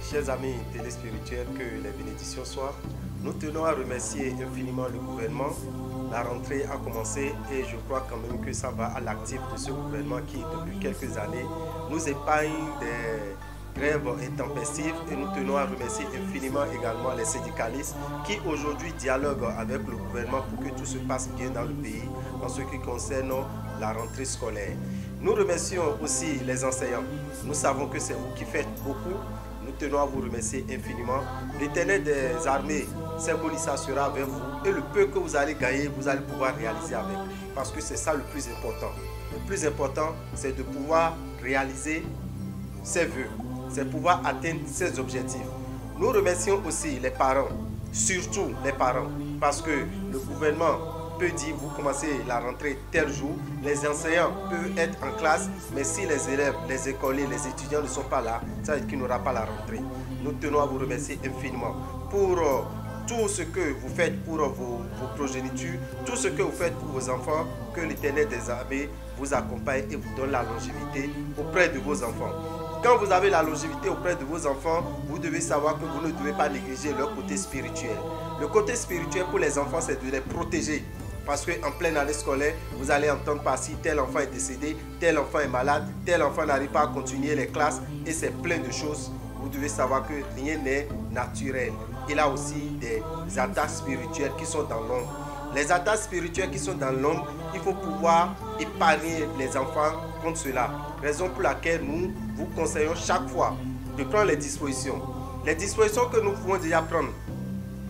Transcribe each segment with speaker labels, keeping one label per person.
Speaker 1: Chers amis téléspirituels, que les bénédictions soient. Nous tenons à remercier infiniment le gouvernement. La rentrée a commencé et je crois quand même que ça va à l'actif de ce gouvernement qui, depuis quelques années, nous épargne des grèves intempestives, et nous tenons à remercier infiniment également les syndicalistes qui aujourd'hui dialoguent avec le gouvernement pour que tout se passe bien dans le pays en ce qui concerne la rentrée scolaire. Nous remercions aussi les enseignants. Nous savons que c'est vous qui faites beaucoup. Nous tenons à vous remercier infiniment. L'Éternel des armées sera avec vous, et le peu que vous allez gagner, vous allez pouvoir réaliser avec. Parce que c'est ça le plus important. Le plus important, c'est de pouvoir réaliser ses vœux. C'est pouvoir atteindre ses objectifs. Nous remercions aussi les parents, surtout les parents, parce que le gouvernement peut dire vous commencez la rentrée tel jour, les enseignants peuvent être en classe, mais si les élèves, les écoliers, les étudiants ne sont pas là, ça veut dire qu'il n'y aura pas la rentrée. Nous tenons à vous remercier infiniment pour tout ce que vous faites pour vos progénitures, tout ce que vous faites pour vos enfants, que l'Éternel des armées vous accompagne et vous donne la longévité auprès de vos enfants. Quand vous avez la longévité auprès de vos enfants, vous devez savoir que vous ne devez pas négliger leur côté spirituel. Le côté spirituel pour les enfants, c'est de les protéger. Parce qu'en pleine année scolaire, vous allez entendre par-ci, tel enfant est décédé, tel enfant est malade, tel enfant n'arrive pas à continuer les classes, et c'est plein de choses. Vous devez savoir que rien n'est naturel. Il y a aussi des attaques spirituelles qui sont dans l'ombre. Les attaques spirituelles qui sont dans l'ombre, il faut pouvoir épargner les enfants contre cela. Raison pour laquelle nous vous conseillons chaque fois de prendre les dispositions. Les dispositions que nous pouvons déjà prendre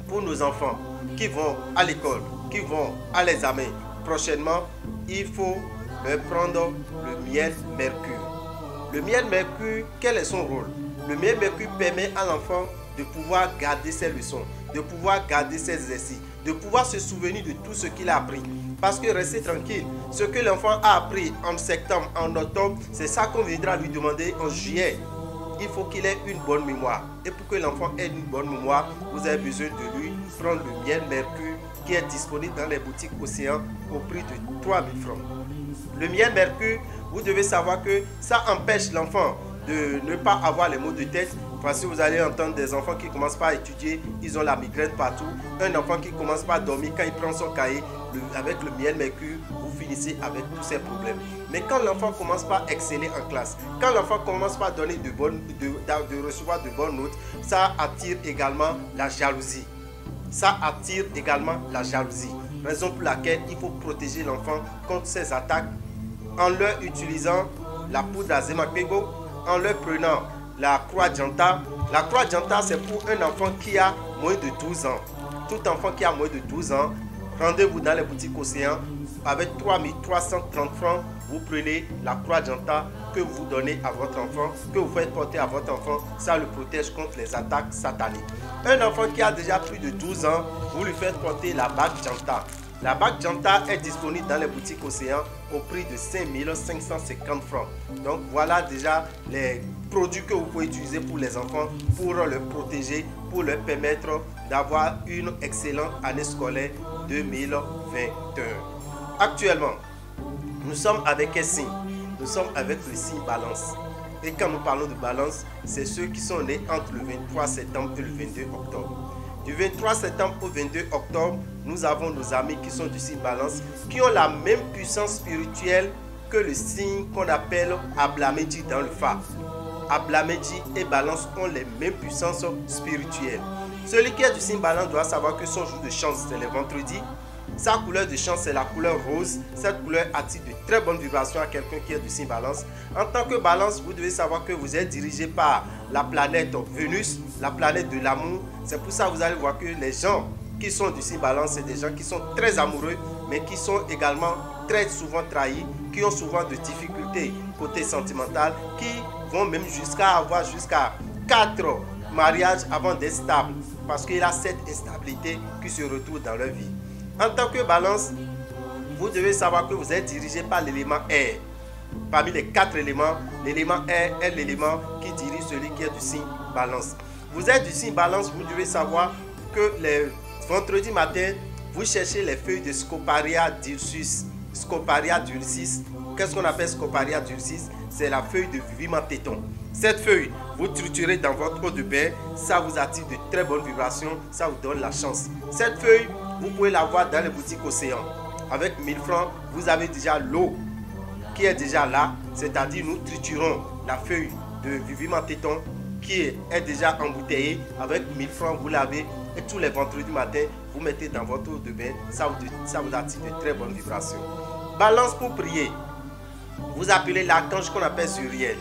Speaker 1: pour nos enfants qui vont à l'école, qui vont à l'examen. Prochainement, il faut leur prendre le miel mercure. Le miel mercure, quel est son rôle? Le miel mercure permet à l'enfant de pouvoir garder ses leçons, de pouvoir garder ses exercices, de pouvoir se souvenir de tout ce qu'il a appris. Parce que restez tranquille, ce que l'enfant a appris en septembre, en octobre, c'est ça qu'on viendra lui demander en juillet. Il faut qu'il ait une bonne mémoire. Et pour que l'enfant ait une bonne mémoire, vous avez besoin de lui prendre le miel mercure qui est disponible dans les boutiques Océan au prix de 3 000 francs. Le miel mercure, vous devez savoir que ça empêche l'enfant de ne pas avoir les maux de tête. Parce que vous allez entendre des enfants qui ne commencent pas à étudier, ils ont la migraine partout. Un enfant qui ne commence pas à dormir, quand il prend son cahier, avec le miel mercure, vous finissez avec tous ces problèmes. Mais quand l'enfant ne commence pas à exceller en classe, quand l'enfant ne commence pas à donner de recevoir de bonnes notes, ça attire également la jalousie. Ça attire également la jalousie. Raison pour laquelle il faut protéger l'enfant contre ces attaques en leur utilisant la poudre à Zemakpego, en leur prenant la croix Janta. La croix Janta, c'est pour un enfant qui a moins de 12 ans. Tout enfant qui a moins de 12 ans, rendez-vous dans les boutiques Océan. Avec 3 330 francs, vous prenez la croix Janta que vous donnez à votre enfant, que vous faites porter à votre enfant. Ça le protège contre les attaques sataniques. Un enfant qui a déjà plus de 12 ans, vous lui faites porter la bague Janta. La bague Janta est disponible dans les boutiques Océan au prix de 5 550 francs. Donc voilà déjà les produits que vous pouvez utiliser pour les enfants, pour les protéger, pour leur permettre d'avoir une excellente année scolaire 2021. Actuellement, nous sommes avec quel signe? Nous sommes avec le signe Balance. Et quand nous parlons de Balance, c'est ceux qui sont nés entre le 23 septembre et le 22 octobre. Du 23 septembre au 22 octobre, nous avons nos amis qui sont du signe Balance, qui ont la même puissance spirituelle que le signe qu'on appelle Ablamédi dans le Fa. Ablamédi et Balance ont les mêmes puissances spirituelles. Celui qui est du signe Balance doit savoir que son jour de chance, c'est le vendredi. Sa couleur de chance, c'est la couleur rose. Cette couleur attire de très bonnes vibrations à quelqu'un qui est du signe Balance. En tant que Balance, vous devez savoir que vous êtes dirigé par la planète Vénus, la planète de l'amour. C'est pour ça que vous allez voir que les gens qui sont du signe Balance, c'est des gens qui sont très amoureux, mais qui sont également très souvent trahis, qui ont souvent de difficultés côté sentimental qui vont même jusqu'à avoir 4 mariages avant d'être stables. Parce qu'il y a cette instabilité qui se retrouve dans leur vie. En tant que balance, vous devez savoir que vous êtes dirigé par l'élément air. Parmi les 4 éléments, l'élément air est l'élément qui dirige celui qui est du signe balance. Vous êtes du signe balance, vous devez savoir que les vendredis matin, vous cherchez les feuilles de Scoparia d'Ursus. Scoparia d'Ursus. Qu'est-ce qu'on appelle Scoparia d'Ursus? C'est la feuille de viviment téton. Cette feuille, vous triturez dans votre eau de bain, ça vous attire de très bonnes vibrations, ça vous donne la chance. Cette feuille, vous pouvez la voir dans les boutiques Océan. Avec 1000 francs, vous avez déjà l'eau qui est déjà là, c'est-à-dire nous triturons la feuille de viviment téton qui est déjà embouteillée. Avec 1000 francs, vous l'avez et tous les vendredis matin, vous mettez dans votre eau de bain, ça vous attire de très bonnes vibrations. Balance pour prier. Vous appelez l'archange qu'on appelle Zuriel.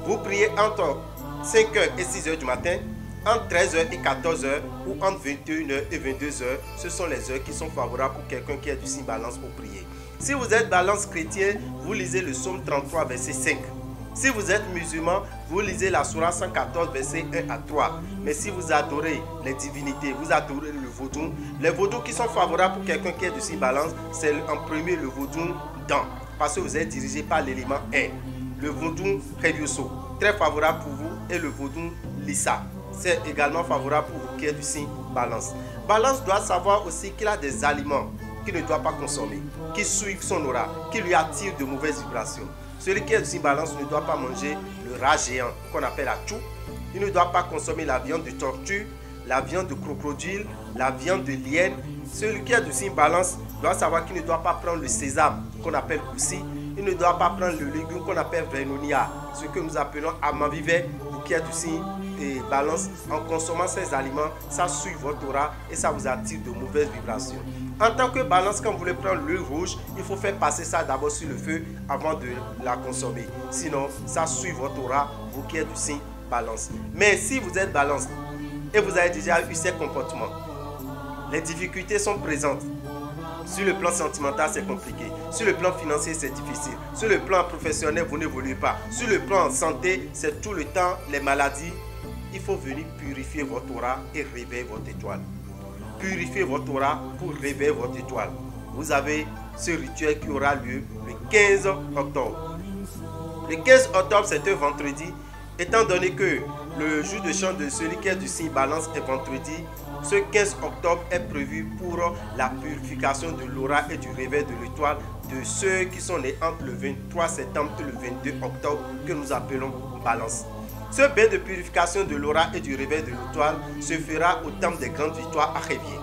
Speaker 1: Vous priez entre 5h et 6h du matin, entre 13h et 14h ou entre 21h et 22h. Ce sont les heures qui sont favorables pour quelqu'un qui est du signe balance pour prier. Si vous êtes balance chrétien, vous lisez le psaume 33 verset 5. Si vous êtes musulman, vous lisez la sourate 114 verset 1 à 3. Mais si vous adorez les divinités, vous adorez le vaudou, les vaudous qui sont favorables pour quelqu'un qui est du signe balance, c'est en premier le vaudou Dan, parce que vous êtes dirigé par l'élément air. Le vaudou Revioso, très favorable pour vous, et le vaudou Lissa, c'est également favorable pour vous qui êtes du signe balance. Balance doit savoir aussi qu'il a des aliments qu'il ne doit pas consommer, qui suivent son aura, qui lui attirent de mauvaises vibrations. Celui qui est du signe balance ne doit pas manger le rat géant qu'on appelle la chou. Il ne doit pas consommer la viande de tortue, la viande de crocodile, la viande de liène. Celui qui est du signe balance doit savoir qu'il ne doit pas prendre le sésame qu'on appelle koussi. Il ne doit pas prendre le légume qu'on appelle vernonia, ce que nous appelons amavivet, vous qui êtes du signe balance. En consommant ces aliments, ça suit votre aura et ça vous attire de mauvaises vibrations. En tant que balance, quand vous voulez prendre l'huile rouge, il faut faire passer ça d'abord sur le feu avant de la consommer. Sinon, ça suit votre aura, vous qui êtes du signe balance. Mais si vous êtes balance et vous avez déjà eu ces comportements, les difficultés sont présentes. Sur le plan sentimental, c'est compliqué. Sur le plan financier, c'est difficile. Sur le plan professionnel, vous n'évoluez pas. Sur le plan santé, c'est tout le temps les maladies. Il faut venir purifier votre aura et réveiller votre étoile. Purifiez votre aura pour réveiller votre étoile. Vous avez ce rituel qui aura lieu le 15 octobre. Le 15 octobre, c'est un vendredi. Étant donné que le jour de chant de celui qui est du signe balance est vendredi, ce 15 octobre est prévu pour la purification de l'aura et du réveil de l'étoile de ceux qui sont nés entre le 23 septembre et le 22 octobre que nous appelons balance. Ce bain de purification de l'aura et du réveil de l'étoile se fera au temple des Grandes Victoires à Révier.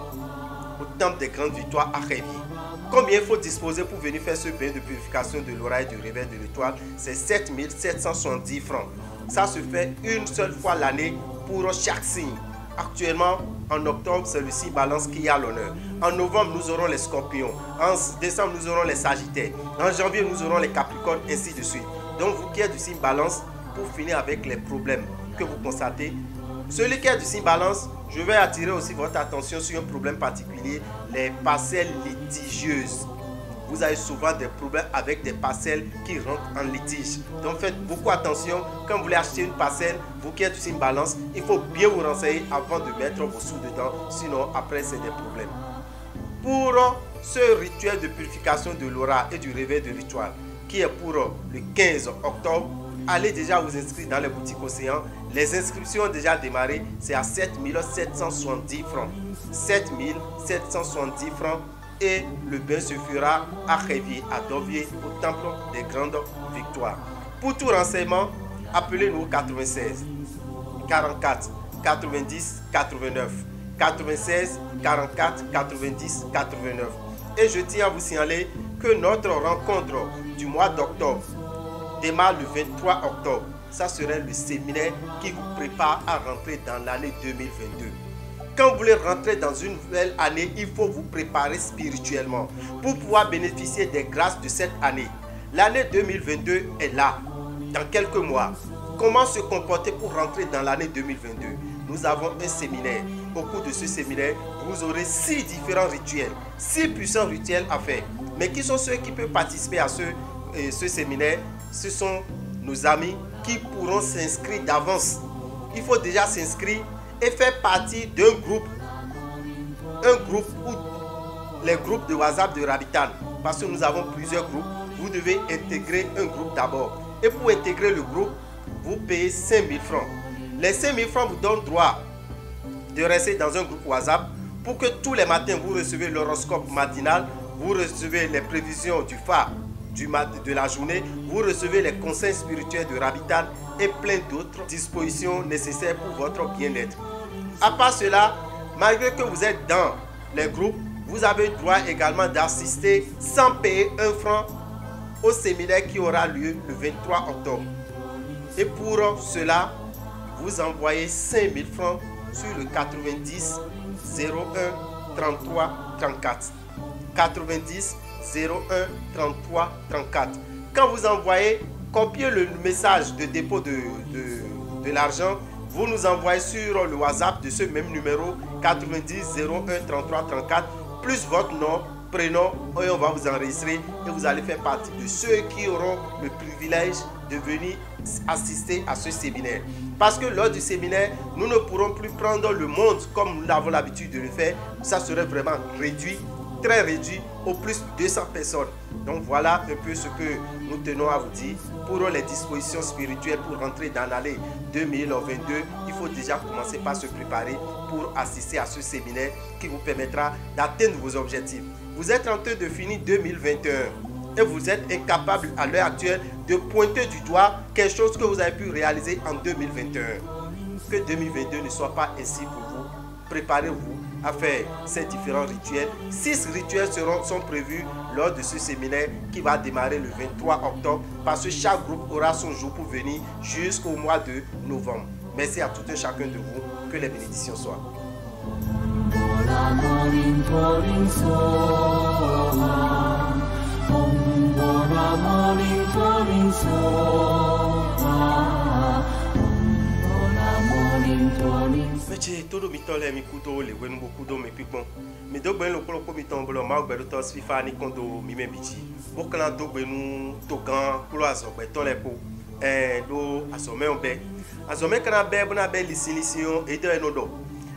Speaker 1: Au temple des Grandes Victoires à Révier. Combien il faut disposer pour venir faire ce bain de purification de l'aura et du réveil de l'étoile? C'est 7 770 francs. Ça se fait une seule fois l'année pour chaque signe. Actuellement, en octobre, c'est le signe balance qui a l'honneur. En novembre, nous aurons les scorpions. En décembre, nous aurons les sagittaires. En janvier, nous aurons les capricornes, ainsi de suite. Donc, vous qui êtes du signe balance, pour finir avec les problèmes que vous constatez, celui qui est du signe balance, je vais attirer aussi votre attention sur un problème particulier, les parcelles litigieuses. Vous avez souvent des problèmes avec des parcelles qui rentrent en litige. Donc faites beaucoup attention quand vous voulez acheter une parcelle, vous qui êtes du signe balance, il faut bien vous renseigner avant de mettre vos sous dedans, sinon après c'est des problèmes. Pour ce rituel de purification de l'aura et du réveil de l'étoile, qui est pour le 15 octobre, allez déjà vous inscrire dans les boutiques Océan. Les inscriptions ont déjà démarré, c'est à 7 770 francs. 7 770 francs. Et le bain se fera à Révier, à Dovier, au temple des Grandes Victoires. Pour tout renseignement, appelez-nous au 96 44 90 89. 96 44 90 89. Et je tiens à vous signaler que notre rencontre du mois d'octobre démarre le 23 octobre. Ça serait le séminaire qui vous prépare à rentrer dans l'année 2022. Quand vous voulez rentrer dans une nouvelle année, il faut vous préparer spirituellement pour pouvoir bénéficier des grâces de cette année. L'année 2022 est là, dans quelques mois. Comment se comporter pour rentrer dans l'année 2022? Nous avons un séminaire. Au cours de ce séminaire, vous aurez 6 différents rituels, 6 puissants rituels à faire. Mais qui sont ceux qui peuvent participer à ce séminaire? ce sont nos amis qui pourront s'inscrire d'avance. Il faut déjà s'inscrire et faire partie d'un groupe. Un groupe ou les groupes de WhatsApp de Rabitan. Parce que nous avons plusieurs groupes. Vous devez intégrer un groupe d'abord. Et pour intégrer le groupe, vous payez 5 000 francs. Les 5 000 francs vous donnent droit de rester dans un groupe WhatsApp pour que tous les matins vous recevez l'horoscope matinal, vous recevez les prévisions du phare de la journée, vous recevez les conseils spirituels de Rabitan et plein d'autres dispositions nécessaires pour votre bien-être. À part cela, malgré que vous êtes dans les groupes, vous avez le droit également d'assister sans payer 1 franc au séminaire qui aura lieu le 23 octobre. Et pour cela, vous envoyez 5 000 francs sur le 90 01 33 34. 90 01 33 34. Quand vous envoyez, copiez le message de dépôt de l'argent, vous nous envoyez sur le WhatsApp de ce même numéro 90 01 33 34 plus votre nom, prénom, et on va vous enregistrer et vous allez faire partie de ceux qui auront le privilège de venir assister à ce séminaire. Parce que lors du séminaire, nous ne pourrons plus prendre le monde comme nous avons l'habitude de le faire. Ça serait vraiment réduit, très réduit, au plus de 200 personnes. Donc voilà un peu ce que nous tenons à vous dire. Pour les dispositions spirituelles pour rentrer dans l'année 2022, il faut déjà commencer par se préparer pour assister à ce séminaire qui vous permettra d'atteindre vos objectifs. Vous êtes en train de finir 2021 et vous êtes incapable à l'heure actuelle de pointer du doigt quelque chose que vous avez pu réaliser en 2021. Que 2022 ne soit pas ainsi pour vous. Préparez-vous à faire ces différents rituels. 6 rituels sont prévus lors de ce séminaire qui va démarrer le 23 octobre parce que chaque groupe aura son jour pour venir jusqu'au mois de novembre. Merci à tout un chacun de vous. Que les bénédictions soient. Meche todo mitole mi kudo le wenu kudo me pikon mi do gben lo ko mi ton bolo ma gbe to fifa ni kondo mi me bichi bo kan do gbenu to gan kulo aso gbe to le ko do asome onbe asome kan be bona be lisilisio e de no do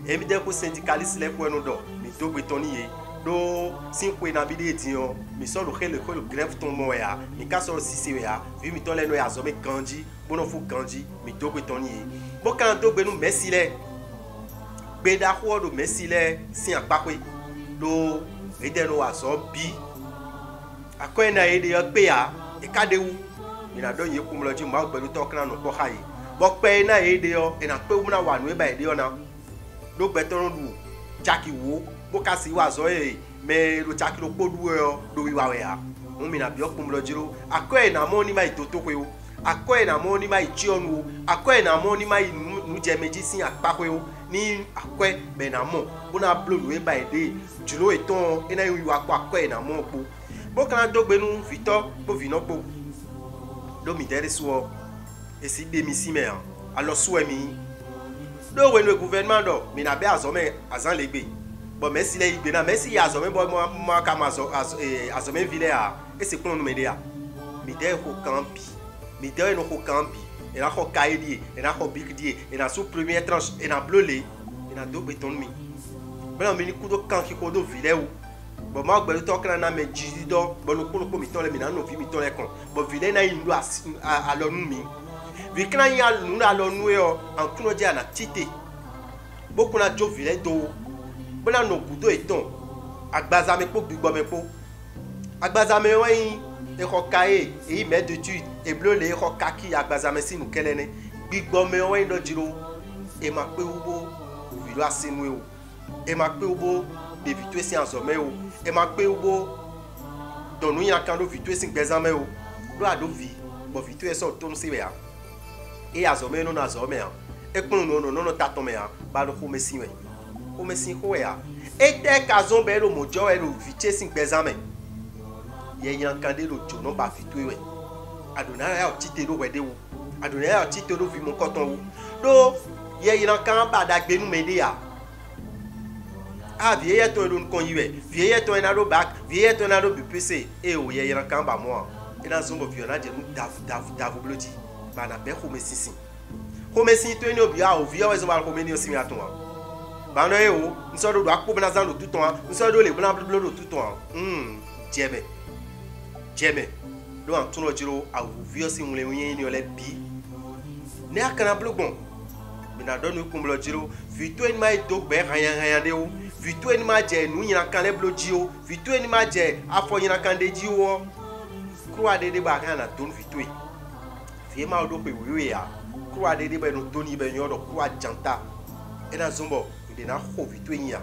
Speaker 1: e mi de ko syndicaliste le ko no do mi do gbe ton ye do sin ko na bi de tian mi so lo khele ko lo grève ton mo ya mi ka so sisi ya vi mi ton le no ya asome kanji bono fu kanji mi do gbe ton ye bo kan do gbenu merci le Beda ko do mesile si apakwe do edeno aso bi akoy na ede yo pe ya e kadewu ina do ye kumloji ma gbelu to kan no ko hayi bo pe na ede yo ina pe wu na wa nu e ba ede yo na do gbetorun du jaki wo bo ka si wa so e me ro jaki lo podu yo do wi wa we ya mu mi na bi o kumloji ro akoy na mo ni ma itoto kwe o akoy na mo ni ma ichi onu akoy na mo ni ma nu je meji si apakwe o ni akwe benamo bona blonu e ba ede julo eton ina yu akwa akwe na mo po bo kan do gbenu Victor bo vino po do mi dere so e si de mi si me alo so mi do we no gouvernement do mi na be azome azan legbe bo merci le igbe na merci ya azome bo mo ka ma azome ville a e se kon no me de a mi de ko campi mi de no ko campi et là, on a caillé, et là, on a bigdié, et là, sous première tranche, et là, bleu, et là, deux bétons mi. Mais là, on a mis coup de camp qui coûte de vidéo. Bon, moi, je vais vous dire que je bon, nous pouvons mettre les minants, nous pouvons mettre les cons. Bon, vidéo, il doit à l'homme. Vu que nous allons nous en tout le à la tité. Beaucoup de gens vidéo. Bon, là, nous pouvons être à Bazame pour du bon pour. À Bazame, oui. Et rocaille et met de tu et bleu les rocaki à bazamesi nous kelene big bombe on do jiro et ma pe ubo vilo asinu o et ma pe ubo de vitue si azome o et ma pe ubo donu yan kan do vitue si bezame o do ado vi bo vitue so to nse ya e azome no na azome ya e kun no tato me ya ba do ko mesi we ko mesi ko ya e te kazon be lo mojo e lo vitue si bezame ye yan kande lo jono ba fitwe we adona ya tite lo wede wo adona ya tite lo vi mon coton wo do ye yan kan ba da gbenu mede ya ah vieille to lo kon yiwe vieille to na lo back vieille to na lo BPC e o ye yan kan ba mo et na zombo viona je nous davu bloti ba na be ko mesisi ko mesi to ni obi a o vi o zo ba ko meni o simi aton ba no e o nso do akpo na zan lo tuton nso do le bla bla lo tuton jeme do an tun lo jiro a o vi o si nle yin ni o le bi ne akana blogbon mi na do no ko lo jiro vi to ni mai do gbe hayan de o vi to ni ma je nu yin kan le bloji o vi to ni ma je afo yin kan de ji o kruwa de ba kan na don vi to fi ma do pe wiwe ya kruwa de ba no doni be nyodo kruwa janta ena zombo de na ho vi to yin ya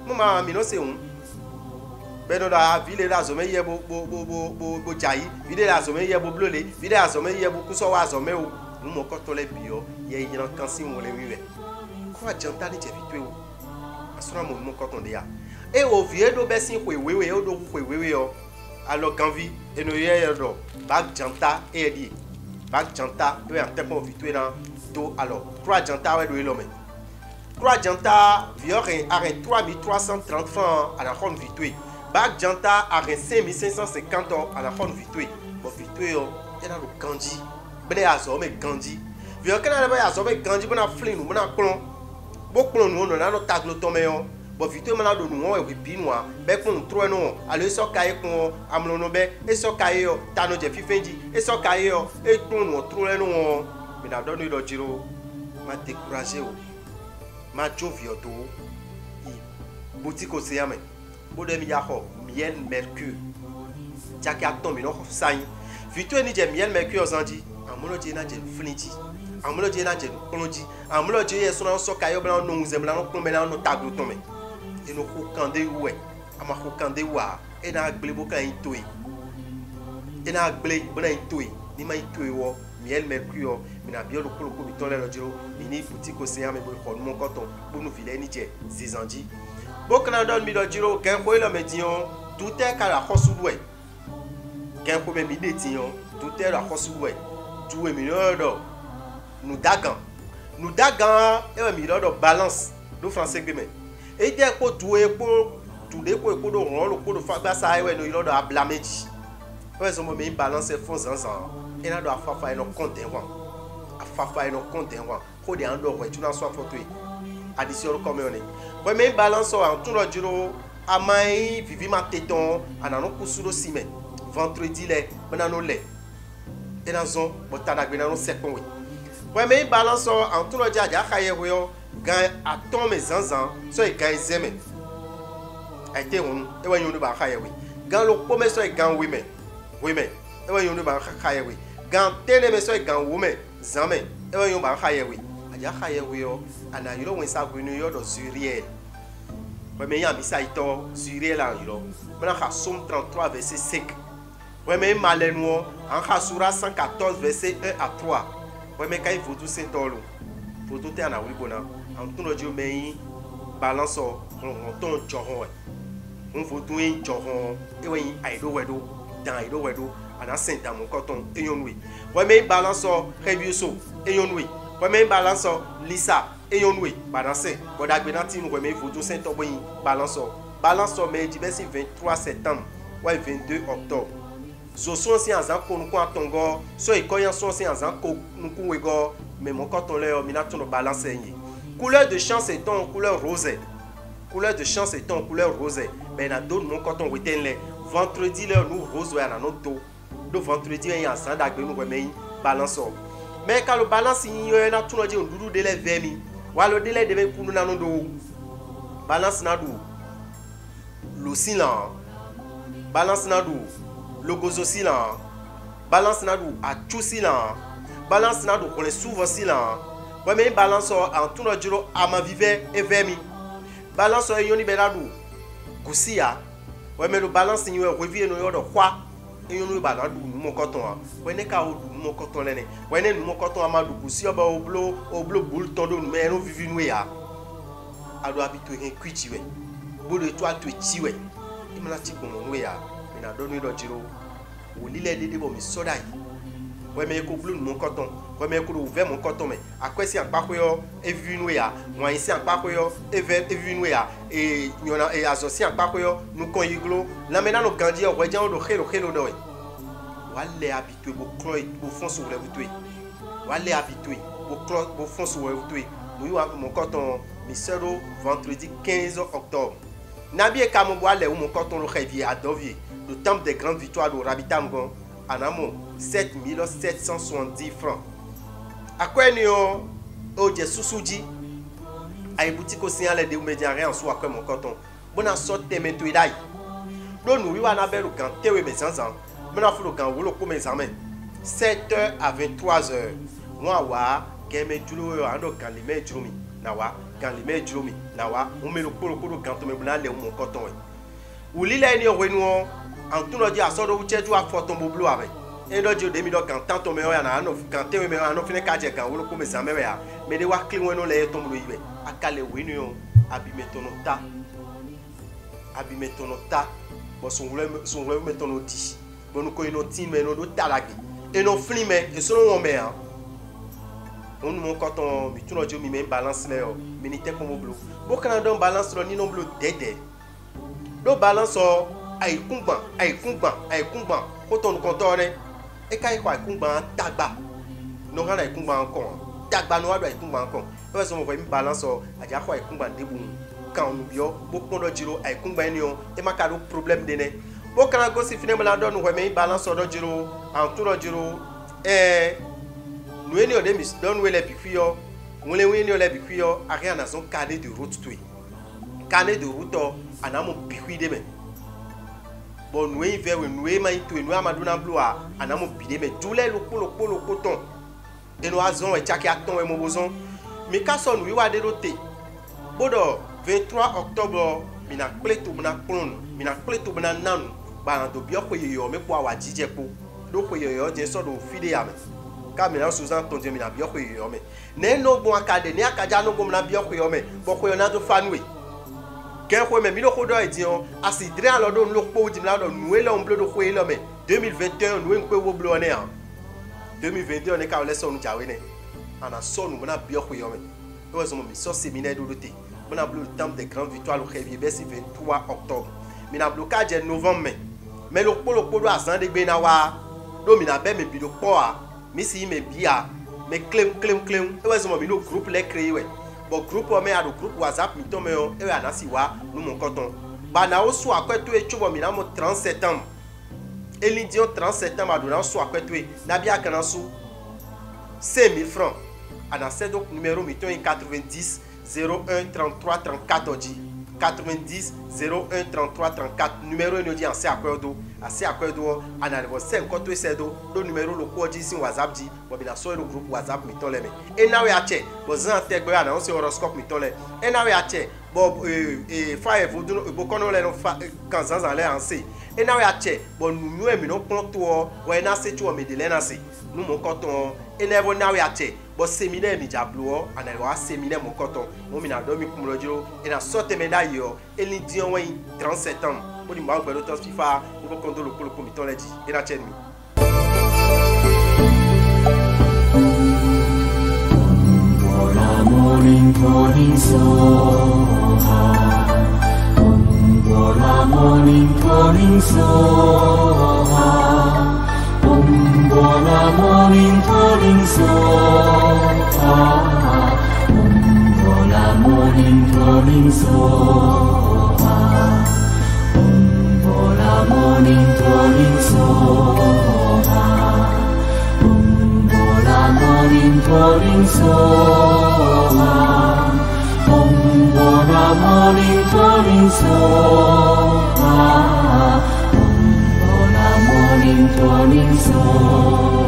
Speaker 1: mama mi no se un be no da vile da zo me ye bo jai vile da zo me ye bo blole vile da zo me ye bo kuso wa zo me o mo ko to le bi o ye yin kan si won le wiwe kruwa janta ni je vi to o asura mo ko to de ya e o vie do be sin ko wewe o do ko wewe o alors ganvi eno ye do bag janta e di bag janta do en tempo vitue na do alors 3 janta we do ilome 3 janta viore arrêt 3330 francs à la ronde vitue bag janta arrêt 5550 à la ronde vitue bon vitue o e na do ganji bele azo me ganji viore kana ba azo me ganji bona flin bona klon bo klon no na no taglo to me o bo vitue mana do no we bi no be kun tro no alo so kai kun amlo no be e so kai yo tano je fifenji e so kai yo e kun no tro no mi na do no do jiro ma décourager o ma jovio do i boutique se yame bo de mi ya ho miel mercure jaki atom mi no sai vitue ni je miel mercure ozanji amulo je na je finiji amulo je na je klonji amulo je yeso na so kai yo bla no nzem la no kun me na no taglo to me et nous kande ouais ama kande wa et na glebo kan itoi et na gle bona itoi ni ma itoi wo miel mercure mi na bio lo ko biton le jiro ni boutique o se ame bo ko mon coton bo nu vile ni je zizanji bo kana don mi do jiro ken ko lo medion tout est ka la khosuwe ken ko be mi de tiyon tout est la khosuwe jouer mi do nous dagan e mi do balance do français gbe e de ko duwe ko tude ko do ron lo ko do fa gba sa ewe no ilodo abla meji o so mo me balance fon zanzan e na do afafa e no content wan afafa e no content wan ko de ando ko tuna so photo e addition ko me oni we me balance o an tun lo jiro amai vivi ma teton anano kusuro sime vendredi le bana no le e na zon botana gbe na no sekon we me balance o an tun lo jaja khaye we o gan atom mes zanzan so e gan zeme aite on e wa yonu ba khaye we gan lo po me so e gan we me e wa yonu ba khaye we gan tene me so e gan wo me zame e wa yonu ba khaye we aja khaye we o ana yiro wen sa gwenu yo do Zuriel we me ya bisa ito Zuriel an yiro bana kha Somme 33 verset 5 we me malenu an kha sura 114 verset 1 à 3 we me kai vodou sentolo vodou te ana wibona en tout le jour mais balance on ton joron on vodou en joron e wen aido wedo dan aido wedo ana senta mon coton e yonwe we me balance revieso e yonwe we me balance lisa e yonwe balance bodagbe na tin we me vodou sento boyin balance me diversi 23 septembre ouais 22 octobre zo so si azan ko nu ko atongo so e koyan so si azan ko nu ko wego mais mon coton le mi na ton balance yin couleur de chance est ton couleur rosée. Couleur de chance est ton couleur rosée. Ben na donne mon coton weten le vendredi le nous rose ouais na notre do vendredi en ensemble dagbe nous remet balance. Mais quand le balance y na tout no di ndudu de le vemi. Wa lo de le de pour nous na no do. Balance na do. Lo silan. Balance na do. Le gozo silan. Balance na do a tout silan. Balance na do on les souvent silan. Ouais mais balance en tout le jour à ma vive et vermi balance yoni beladu kusia ouais mais le balance ni revient no yodo kwa yoni baladu mon coton ouais ne ka o mon coton lene ouais ne mon coton amadu kusia ba oblo boule tondo mais no vivi nou ya ado habitu hen kwiti we boule toi tu ti we imana ti bon nou ya me na do no do jiro o lile dede bo mi soda ouais mais ko blue mon coton ouais mais ko ouvert mon coton mais akwe si anpa ko yo e vivi nou ya mo isi anpa ko yo e vivi nou ya e nyona e azosi anpa ko yo nou kon yiglo la mena no gandi o wejan do khelo do wale habitué bo cloy bo fond sur le boutoui wale habitué bo fond sur le boutoui mon coton mi sero vendredi 15 octobre nabi e kamo wale ou mon coton le réveiller à Dovier le temple des grandes victoires de Rabitamgon en amont 7770 francs à quoi ni o je susuji ay boutique aussi en les de médiaré en soi comme mon coton bona sorte meto idai do nous wi na belu kan tewe mes ans mena fu kan wolo ko mes amen 7h à 23h moi wa game julo yo ando kan lime jumi na wa kan lime jumi na wa o me lo polo kan to me buna le mon coton ou li la ni o wenu en tout no di asodo u cheju a photo mo blue avec et do di o demi do kan tanto me o ya na no kan tewe me no fine ka je kan wolo ko mes amen ya me de wa clean wenu le to mo lo ibe akale wenu abime tonota abime tonota bon son voulait mettre nos dix bon nous connaissons nos team mais nos talagé et nos flim et selon on met on nous quand on met tout notre mi balance mais minité comme au bleu bon quand on balance ni non bleu dédé le balance ay kumban quand on contourne et quand quoi kumban tagba nous rend ay kumban encore tagba nous doit ay kumban encore parce qu'on voit une balance a dia quoi ay kumban debout quand nous bio beaucoup de giro ay kumbanio et makado problème de ne bo kana go si fine mala don we me balance do giro en tout do giro nous eni o de mis don we le bifio nous le eni o le bifio rien na son carnet de route tout carnet de route anamo bifui de me bon nous y vers nous e mai tout nous amaduna bloa anamo bide me tous les loko coton et nous azon e chaki aton e mobozon mais ka so nous wa de roté bodo 23 octobre mina pleto bna klon mina pleto bna nanu ba do bio ko yoyo me kwa wa jije po do ko yoyo je so do fide ya me ka mina Susan ton je mina bio ko yoyo me ne no bon akade ne akaja no bon na bio ko yoyo me bo ko yo na do fanwe ken ko me mi lo ko do e di on asidre an lo do lo po di mla do nou e lo mblo do ko e lo me 2021 nou en ko wo blo ne an 2022 ne ka o leso nu jawe ne ana so nu na bio ko yoyo me o so mi so séminaire do te on a le temple des grandes victoires le réveil c'est 23 octobre mais na blocage de novembre mais le polo a zan de gbe na wa do mi na be me bi do po a mi si me bia me clem e wa so mo bi no groupe les créer ouais bon groupe o me a do groupe WhatsApp mi to me o e wa na si wa nous mon coton ba na o so akweto e chubo mi na mo 30 septembre et l'indion 30 septembre a do na so akweto e na bia kana so 5000 francs ana c'est donc numéro mi to 90 01 33 34 dit 90 01 33 34 numéro nous dit en c'est accordo en arrivant 50 c'est do numéro le code ici WhatsApp dit bon bien sur le groupe WhatsApp mi tole me et na we ache bon zan tegbe na on se horoscope mi tole et na we ache bon fa vous bo kono le no fa kan zan le anse et na we ache bon nous e mi no ponto we na se tu o me de le na se nous mon coton et na we ache bon séminaire mi jablo ana wa séminaire mon coton mo mi na do mi kumrojo et na sorte médaille et li di on 37 ans mo di ma gbelo to FIFA mo ko ndo lo ko mi ton le di e na chen mi morning soha morning soha Bola morning soha Bola morning soha Bola morning soha Bola morning soha Bola morning soha Bola morning soha